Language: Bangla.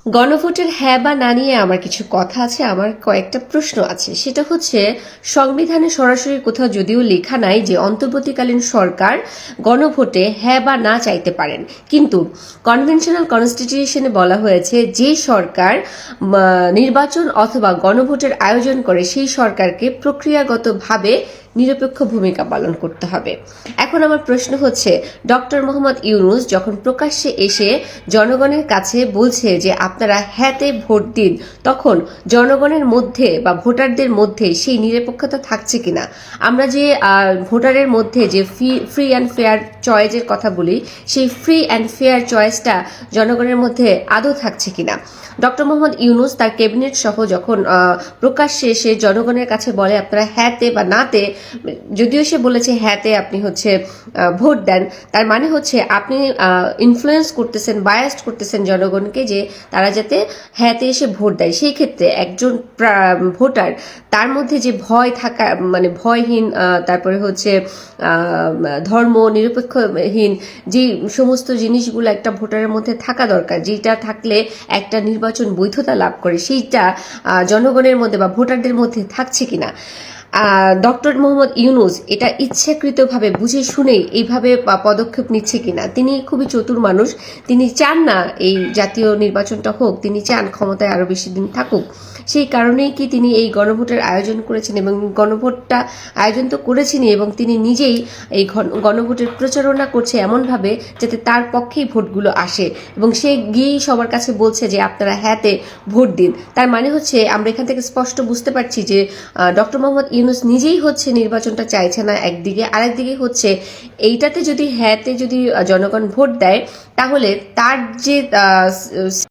গণভোটের হ্যাঁ বা না নিয়ে আমার কিছু কথা আছে, আমার কয়েকটা প্রশ্ন আছে। সেটা হচ্ছে, সংবিধানে সরাসরি কোথাও যদিও লেখা নাই যে অন্তর্বর্তীকালীন সরকার গণভোটে হ্যাঁ বা না চাইতে পারেন, কিন্তু কনভেনশনাল কনস্টিটিউশনে বলা হয়েছে যে সরকার নির্বাচন অথবা গণভোটের আয়োজন করে সেই সরকারকে প্রক্রিয়াগতভাবে নিরপেক্ষ ভূমিকা পালন করতে হবে। এখন আমার প্রশ্ন হচ্ছে, ডক্টর মোহাম্মদ ইউনূস যখন প্রকাশ্যে এসে জনগণের কাছে বলছে যে আপনারা হ্যাঁতে ভোট দিন, তখন জনগণের মধ্যে বা ভোটারদের মধ্যে সেই নিরপেক্ষতা থাকছে কিনা? আমরা যে ভোটারের মধ্যে যে ফ্রি অ্যান্ড ফেয়ার চয়েসের কথা বলি, সেই ফ্রি অ্যান্ড ফেয়ার চয়েসটা জনগণের মধ্যে আদৌ থাকছে কিনা? ডক্টর মোহাম্মদ ইউনূস তার ক্যাবিনেট সহ যখন প্রকাশ্যে এসে জনগণের কাছে বলে আপনারা হ্যাঁতে বা নাতে, যদিও সে বলেছে হ্যাঁতে আপনি হচ্ছে ভোট দেন, তার মানে হচ্ছে আপনি ইনফ্লুয়েন্স করতেছেন, বায়াস্ট করতেছেন জনগণকে যে তারা যাতে হ্যাঁতে এসে ভোট দেয়। সেই ক্ষেত্রে একজন ভোটার, তার মধ্যে যে ভয় থাকা, মানে ভয়হীন, তারপরে হচ্ছে ধর্ম নিরপেক্ষহীন যে সমস্ত জিনিসগুলো একটা ভোটারের মধ্যে থাকা দরকার, যেটা থাকলে একটা নির্বাচন বৈধতা লাভ করে, সেইটা জনগণের মধ্যে বা ভোটারদের মধ্যে থাকছে কিনা? ডক্টর মোহাম্মদ ইউনূস এটা ইচ্ছাকৃতভাবে বুঝে শুনেই এইভাবে পদক্ষেপ নিচ্ছে কিনা? তিনি খুবই চতুর মানুষ, তিনি চান না এই জাতীয় নির্বাচনটা হোক, তিনি চান ক্ষমতায় আরো বেশি দিন থাকুক। সেই কারণেই কি তিনি এই গণভোটের আয়োজন করেছেন, এবং গণভোটটা আয়োজন তো করেছেনই, এবং তিনি নিজেই এই গণভোটের প্রচারণা করছে এমনভাবে যাতে তার পক্ষেই ভোটগুলো আসে, এবং সে গিয়েই সবার কাছে বলছে যে আপনারা হ্যাঁতে ভোট দিন। তার মানে হচ্ছে আমরা এখান থেকে স্পষ্ট বুঝতে পারছি যে ডক্টর মোহাম্মদ ইউনূস নিজেই হচ্ছে নির্বাচনটা চাইছে না একদিকে, আরেকদিকে হচ্ছে এইটাতে যদি হ্যাঁতে যদি জনগণ ভোট দেয়, তাহলে তার যে